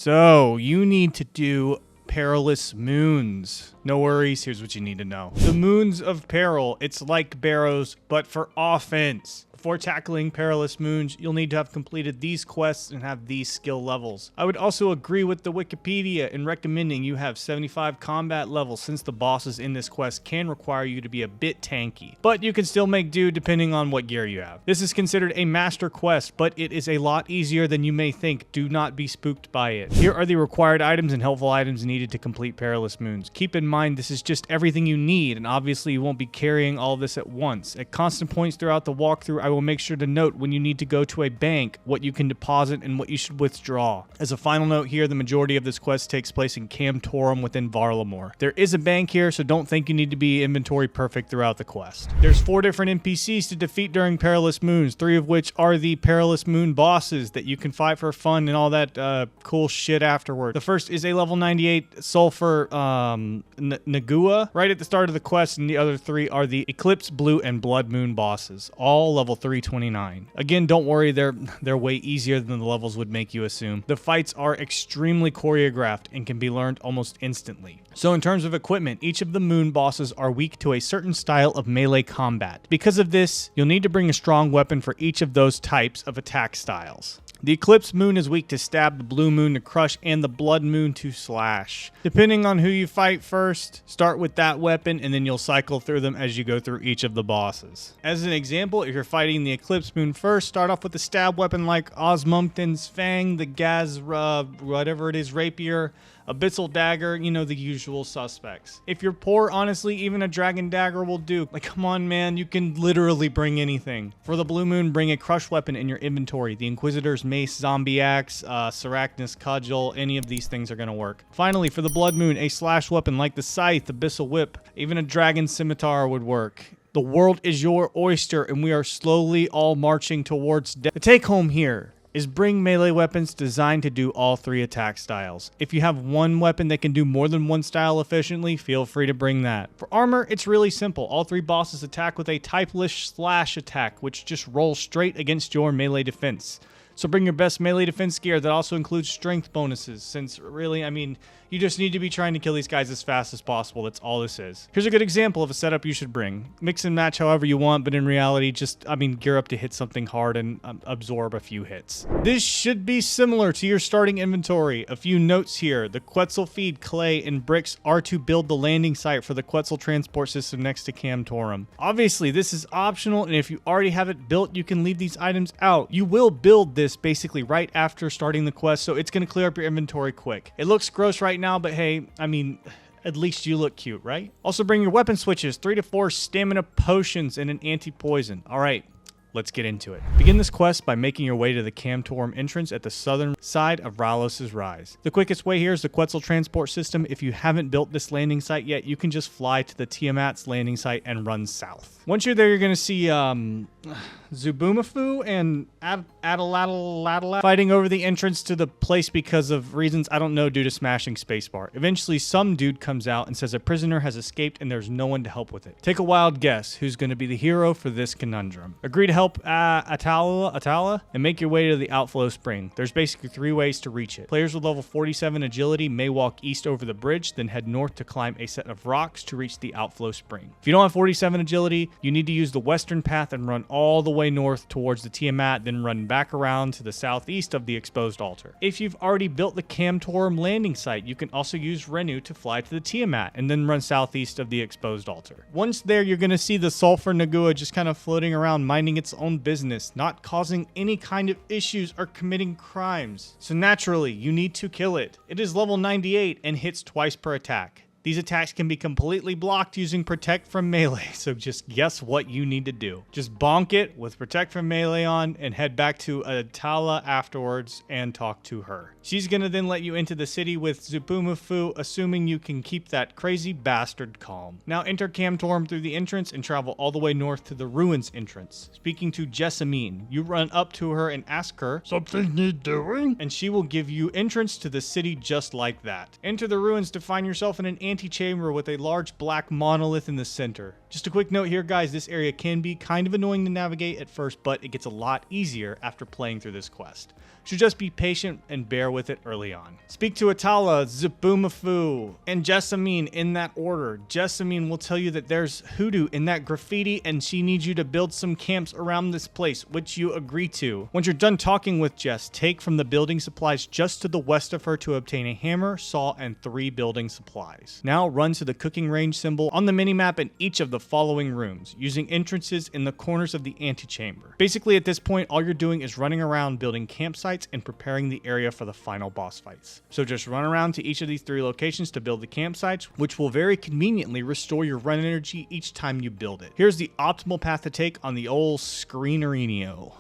So you need to do Perilous Moons. No worries, here's what you need to know. The Moons of Peril, it's like Barrows, but for offense. Before tackling Perilous Moons, you'll need to have completed these quests and have these skill levels. I would also agree with the Wikipedia in recommending you have 75 combat levels, since the bosses in this quest can require you to be a bit tanky. But you can still make do depending on what gear you have. This is considered a master quest, but it is a lot easier than you may think. Do not be spooked by it. Here are the required items and helpful items needed to complete Perilous Moons. Keep in mind this is just everything you need, and obviously you won't be carrying all of this at once. At constant points throughout the walkthrough, I will make sure to note when you need to go to a bank, what you can deposit and what you should withdraw. As a final note here, the majority of this quest takes place in Cam Torum within Varlamore. There is a bank here, so don't think you need to be inventory perfect throughout the quest. There's 4 different NPCs to defeat during Perilous Moons, 3 of which are the Perilous Moon bosses that you can fight for fun and all that cool shit afterward. The first is a level 98 Sulphur Nagua right at the start of the quest, and the other 3 are the Eclipse, Blue, and Blood Moon bosses, all level 329. Again, don't worry, they're way easier than the levels would make you assume. The fights are extremely choreographed and can be learned almost instantly. So in terms of equipment, each of the moon bosses are weak to a certain style of melee combat. Because of this, you'll need to bring a strong weapon for each of those types of attack styles. The Eclipse Moon is weak to stab, the Blue Moon to crush, and the Blood Moon to slash. Depending on who you fight first, start with that weapon and then you'll cycle through them as you go through each of the bosses. As an example, if you're fighting the Eclipse Moon first, start off with a stab weapon like Osmumten's Fang, the Gaz, whatever it is, Rapier, Abyssal Dagger, you know, the usual suspects. If you're poor, honestly, even a Dragon Dagger will do. Like, come on, man, you can literally bring anything. For the Blue Moon, bring a crush weapon in your inventory. The Inquisitor's Mace, Zombie Axe, Sarachnis Cudgel, any of these things are going to work. Finally, for the Blood Moon, a slash weapon like the Scythe, Abyssal Whip, even a Dragon Scimitar would work. The world is your oyster, and we are slowly all marching towards death. The take-home here is bring melee weapons designed to do all 3 attack styles. If you have one weapon that can do more than one style efficiently, feel free to bring that. For armor, it's really simple. All 3 bosses attack with a typeless slash attack, which just rolls straight against your melee defense. So bring your best melee defense gear that also includes strength bonuses, since really, I mean, you just need to be trying to kill these guys as fast as possible. That's all this is. Here's a good example of a setup you should bring. Mix and match however you want, but in reality, just, gear up to hit something hard and absorb a few hits. This should be similar to your starting inventory. A few notes here. The Quetzal feed, clay, and bricks are to build the landing site for the Quetzal transport system next to Cam Torum. Obviously, this is optional, and if you already have it built, you can leave these items out. You will build this basically right after starting the quest, so it's going to clear up your inventory quick. It looks gross right now, but hey, at least you look cute, right? Also bring your weapon switches, 3 to 4 stamina potions, and an anti-poison. All right, let's get into it. Begin this quest by making your way to the Cam Torum entrance at the southern side of Ralos's Rise. The quickest way here is the Quetzal transport system. If you haven't built this landing site yet, you can just fly to the Tiamat's landing site and run south. Once you're there, you're going to see Zubumafu and Eyatlalli fighting over the entrance to the place because of reasons I don't know due to smashing spacebar. Eventually, some dude comes out and says a prisoner has escaped and there's no one to help with it. Take a wild guess who's going to be the hero for this conundrum. Agree to help Eyatlalli and make your way to the outflow spring. There's basically 3 ways to reach it. Players with level 47 agility may walk east over the bridge, then head north to climb a set of rocks to reach the outflow spring. If you don't have 47 agility, you need to use the western path and run all the way north towards the Tiamat, then run back around to the southeast of the exposed altar. If you've already built the Cam Torum landing site, you can also use Renu to fly to the Tiamat and then run southeast of the exposed altar. Once there, you're going to see the Sulphur Nagua just kind of floating around, minding its own business, not causing any kind of issues or committing crimes. So naturally, you need to kill it. It is level 98 and hits twice per attack. These attacks can be completely blocked using Protect from Melee, so just guess what you need to do. Just bonk it with Protect from Melee on and head back to Eyatlalli afterwards and talk to her. She's gonna then let you into the city with Zubumafu, assuming you can keep that crazy bastard calm. Now enter Cam Torum through the entrance and travel all the way north to the ruins entrance. Speaking to Jessamine, you run up to her and ask her, "Something need doing?" And she will give you entrance to the city just like that. Enter the ruins to find yourself in an antechamber with a large black monolith in the center. Just a quick note here, guys, this area can be kind of annoying to navigate at first, but it gets a lot easier after playing through this quest. Should just be patient and bear with it early on. Speak to Eyatlalli, Zubumafu, and Jessamine in that order. Jessamine will tell you that there's hoodoo in that graffiti and she needs you to build some camps around this place, which you agree to. Once you're done talking with Jess, take from the building supplies just to the west of her to obtain a hammer, saw, and 3 building supplies. Now run to the cooking range symbol on the minimap in each of the following rooms, using entrances in the corners of the antechamber. Basically, at this point, all you're doing is running around building campsites and preparing the area for the final boss fights. So just run around to each of these 3 locations to build the campsites, which will very conveniently restore your run energy each time you build it. Here's the optimal path to take on the old Screenerino.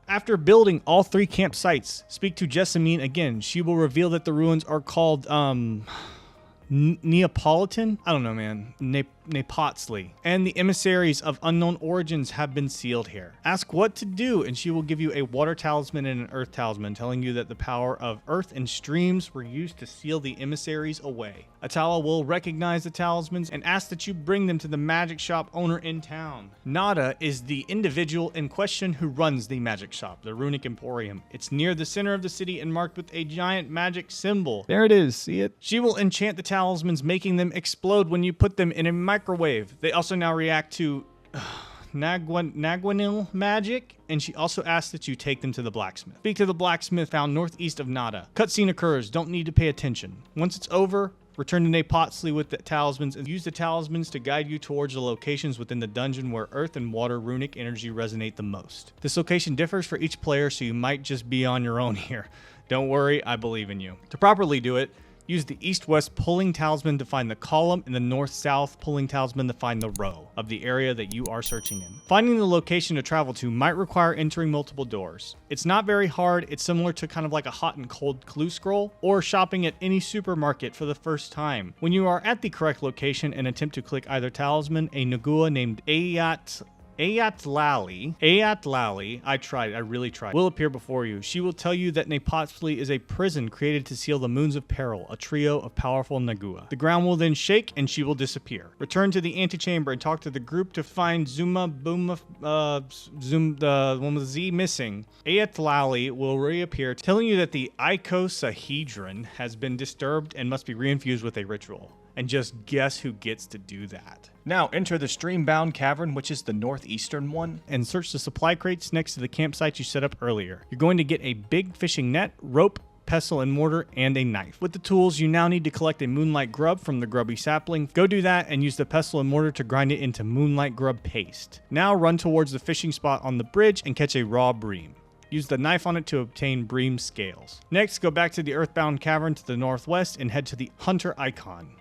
After building all 3 campsites, speak to Jessamine again. She will reveal that the ruins are called, Neapolitan? I don't know, man. Neypotzli. And the emissaries of unknown origins have been sealed here. Ask what to do, and she will give you a water talisman and an earth talisman, telling you that the power of earth and streams were used to seal the emissaries away. Eyatlalli will recognize the talismans and ask that you bring them to the magic shop owner in town. Nada is the individual in question who runs the magic shop, the Runic Emporium. It's near the center of the city and marked with a giant magic symbol. There it is, see it? She will enchant the talismans, making them explode when you put them in a microwave. They also now react to Naguanil magic, and she also asks that you take them to the blacksmith. Speak to the blacksmith found northeast of Nada. Cutscene occurs, don't need to pay attention. Once it's over, return to Neypotzli with the talismans and use the talismans to guide you towards the locations within the dungeon where earth and water runic energy resonate the most. This location differs for each player, so you might just be on your own here. Don't worry, I believe in you. To properly do it, use the east-west pulling talisman to find the column and the north-south pulling talisman to find the row of the area that you are searching in. Finding the location to travel to might require entering multiple doors. It's not very hard. It's similar to kind of like a hot and cold clue scroll or shopping at any supermarket for the first time. When you are at the correct location and attempt to click either talisman, a Nagua named Eyatlalli, I really tried, will appear before you. She will tell you that Neypotzli is a prison created to seal the Moons of Peril, a trio of powerful Nagua. The ground will then shake and she will disappear. Return to the antechamber and talk to the group to find the one with Z missing. Eyatlalli will reappear, telling you that the icosahedron has been disturbed and must be reinfused with a ritual. And just guess who gets to do that. Now enter the stream-bound cavern, which is the northeastern one, and search the supply crates next to the campsite you set up earlier. You're going to get a big fishing net, rope, pestle and mortar, and a knife. With the tools, you now need to collect a moonlight grub from the grubby sapling. Go do that and use the pestle and mortar to grind it into moonlight grub paste. Now run towards the fishing spot on the bridge and catch a raw bream. Use the knife on it to obtain bream scales. Next, go back to the earthbound cavern to the northwest and head to the hunter icon.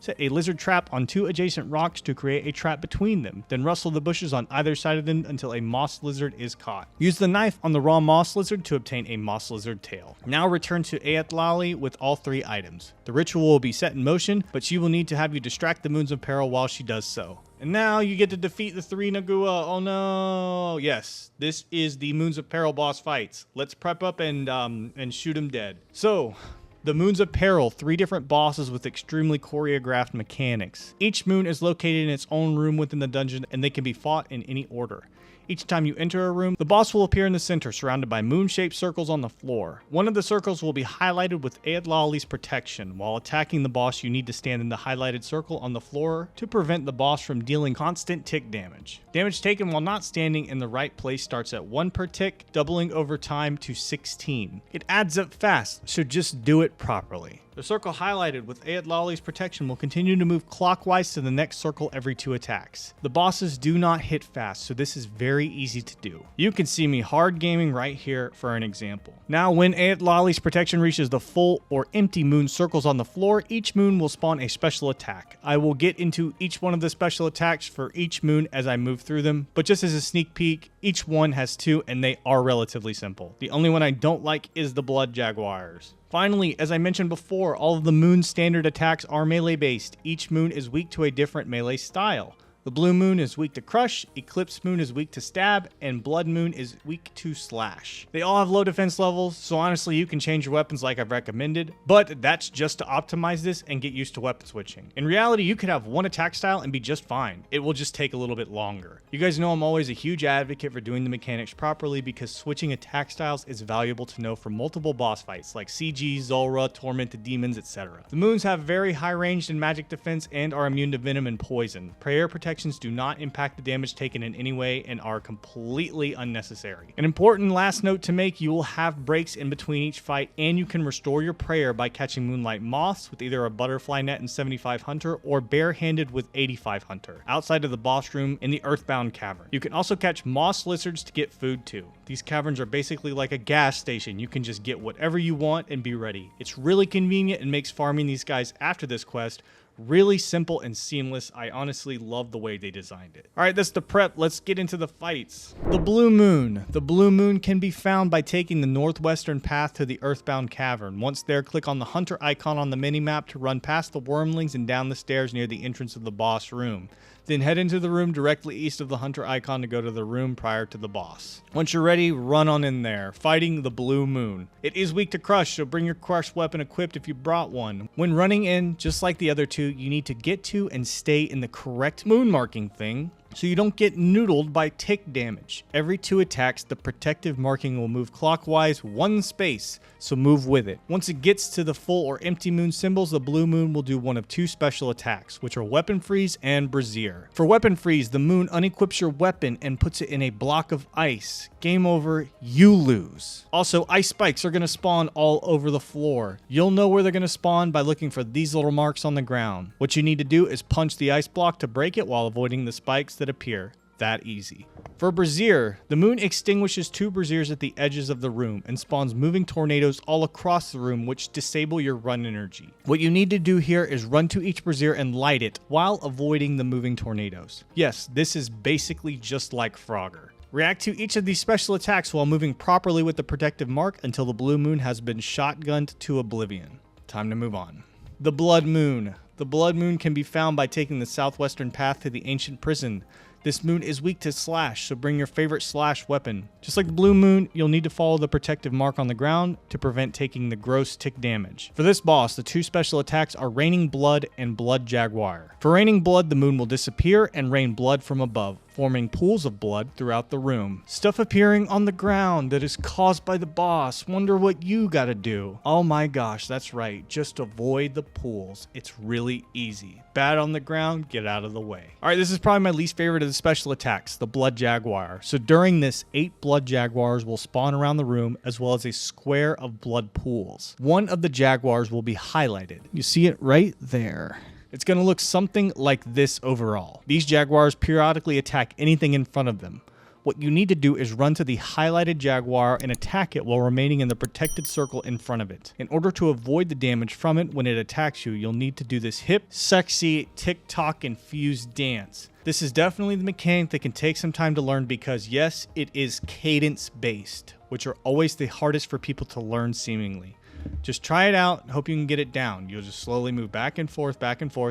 Set a lizard trap on 2 adjacent rocks to create a trap between them. Then rustle the bushes on either side of them until a moss lizard is caught. Use the knife on the raw moss lizard to obtain a moss lizard tail. Now return to Eyatlalli with all 3 items. The ritual will be set in motion, but she will need to have you distract the Moons of Peril while she does so. And now you get to defeat the 3 Nagua. Oh no! Yes, this is the Moons of Peril boss fights. Let's prep up and shoot him dead. So, the Moons of Peril, 3 different bosses with extremely choreographed mechanics. Each moon is located in its own room within the dungeon, and they can be fought in any order. Each time you enter a room, the boss will appear in the center, surrounded by moon-shaped circles on the floor. One of the circles will be highlighted with Eyatlalli's protection. While attacking the boss, you need to stand in the highlighted circle on the floor to prevent the boss from dealing constant tick damage. Damage taken while not standing in the right place starts at 1 per tick, doubling over time to 16. It adds up fast, so just do it properly. The circle highlighted with Eyatlalli's protection will continue to move clockwise to the next circle every 2 attacks. The bosses do not hit fast, so this is very easy to do. You can see me hard gaming right here for an example. Now when Eyatlalli's protection reaches the full or empty moon circles on the floor, each moon will spawn a special attack. I will get into each one of the special attacks for each moon as I move through them, but just as a sneak peek, each one has 2 and they are relatively simple. The only one I don't like is the blood jaguars. Finally, as I mentioned before, all of the moon's standard attacks are melee based. Each moon is weak to a different melee style. The blue moon is weak to crush, eclipse moon is weak to stab, and blood moon is weak to slash. They all have low defense levels, so honestly you can change your weapons like I've recommended, but that's just to optimize this and get used to weapon switching. In reality, you could have one attack style and be just fine. It will just take a little bit longer. You guys know I'm always a huge advocate for doing the mechanics properly because switching attack styles is valuable to know for multiple boss fights like CG, Zulrah, Tormented Demons, etc. The moons have very high ranged and magic defense and are immune to venom and poison. Prayer protections do not impact the damage taken in any way and are completely unnecessary. An important last note to make, you will have breaks in between each fight and you can restore your prayer by catching moonlight moths with either a butterfly net in 75 Hunter or barehanded with 85 Hunter outside of the boss room in the Earthbound Cavern. You can also catch moss lizards to get food too. These caverns are basically like a gas station. You can just get whatever you want and be ready. It's really convenient and makes farming these guys after this quest really simple and seamless. I honestly love the way they designed it. Alright, that's the prep. Let's get into the fights. The blue moon. The blue moon can be found by taking the northwestern path to the Earthbound Cavern. Once there, click on the hunter icon on the minimap to run past the wormlings and down the stairs near the entrance of the boss room. Then head into the room directly east of the hunter icon to go to the room prior to the boss. Once you're ready, run on in there, fighting the blue moon. It is weak to crush, so bring your crush weapon equipped if you brought one. When running in, just like the other two, you need to get to and stay in the correct moon marking thing so you don't get noodled by tick damage. Every 2 attacks, the protective marking will move clockwise 1 space, so move with it. Once it gets to the full or empty moon symbols, the blue moon will do one of 2 special attacks, which are Weapon Freeze and Brazier. For Weapon Freeze, the moon unequips your weapon and puts it in a block of ice. Game over, you lose. Also, ice spikes are going to spawn all over the floor. You'll know where they're going to spawn by looking for these little marks on the ground. What you need to do is punch the ice block to break it while avoiding the spikes that appear. That easy. For Brazier, the moon extinguishes 2 braziers at the edges of the room and spawns moving tornadoes all across the room which disable your run energy. What you need to do here is run to each brazier and light it while avoiding the moving tornadoes. Yes, this is basically just like Frogger. React to each of these special attacks while moving properly with the protective mark until the blue moon has been shotgunned to oblivion. Time to move on. The blood moon. The blood moon can be found by taking the southwestern path to the ancient prison. This moon is weak to slash, so bring your favorite slash weapon. Just like the blue moon, you'll need to follow the protective mark on the ground to prevent taking the gross tick damage. For this boss, the 2 special attacks are Raining Blood and Blood Jaguar. For Raining Blood, the moon will disappear and rain blood from above, forming pools of blood throughout the room. Stuff appearing on the ground that is caused by the boss. Wonder what you gotta do. Oh my gosh, that's right. Just avoid the pools. It's really easy. Bad on the ground, get out of the way. Alright, this is probably my least favorite of the special attacks, the Blood Jaguar. So during this, 8 Blood Jaguars will spawn around the room as well as a square of blood pools. One of the Jaguars will be highlighted. You see it right there. It's going to look something like this overall. These Jaguars periodically attack anything in front of them. What you need to do is run to the highlighted Jaguar and attack it while remaining in the protected circle in front of it. In order to avoid the damage from it when it attacks you, you'll need to do this hip, sexy, TikTok infused dance. This is definitely the mechanic that can take some time to learn because yes, it is cadence based, which are always the hardest for people to learn seemingly. Just try it out. Hope you can get it down. You'll just slowly move back and forth,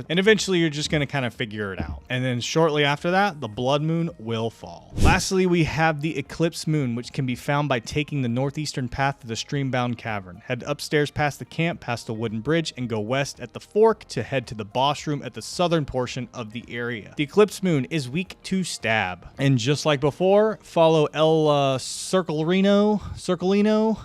and eventually you're just going to kind of figure it out. And then shortly after that, the blood moon will fall. Lastly, we have the Eclipse moon, which can be found by taking the northeastern path to the Streambound Cavern. Head upstairs past the camp, past the wooden bridge, and go west at the fork to head to the boss room at the southern portion of the area. The Eclipse moon is weak to stab. And just like before, follow El Circolino,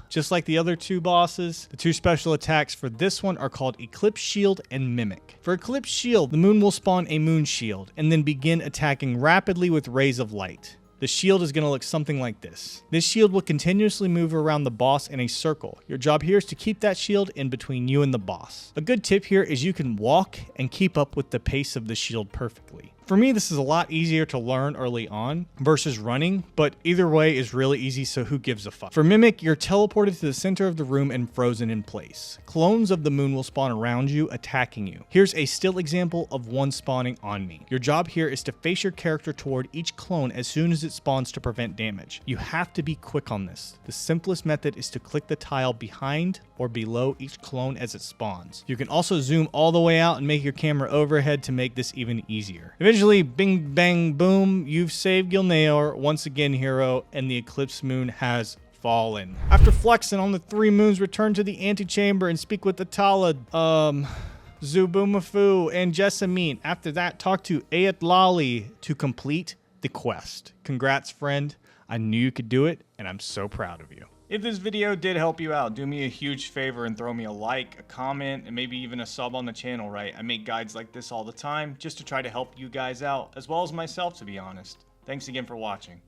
just like the other 2 bosses. The 2 special attacks for this one are called Eclipse Shield and Mimic. For Eclipse Shield, the moon will spawn a moon shield and then begin attacking rapidly with rays of light. The shield is going to look something like this. This shield will continuously move around the boss in a circle. Your job here is to keep that shield in between you and the boss. A good tip here is you can walk and keep up with the pace of the shield perfectly. For me, this is a lot easier to learn early on versus running, but either way is really easy, so who gives a fuck. For Mimic, you're teleported to the center of the room and frozen in place. Clones of the moon will spawn around you, attacking you. Here's a still example of one spawning on me. Your job here is to face your character toward each clone as soon as it spawns to prevent damage. You have to be quick on this. The simplest method is to click the tile behind or below each clone as it spawns. You can also zoom all the way out and make your camera overhead to make this even easier. Eventually, eventually, bing, bang, boom, you've saved Gilneor once again, hero, and the Eclipse moon has fallen. After flexing on the 3 moons, return to the antechamber and speak with Eyatlalli, Zubumafu, and Jessamine. After that, talk to Eyatlalli to complete the quest. Congrats, friend. I knew you could do it, and I'm so proud of you. If this video did help you out, do me a huge favor and throw me a like, a comment, and maybe even a sub on the channel, right? I make guides like this all the time just to try to help you guys out, as well as myself, to be honest. Thanks again for watching.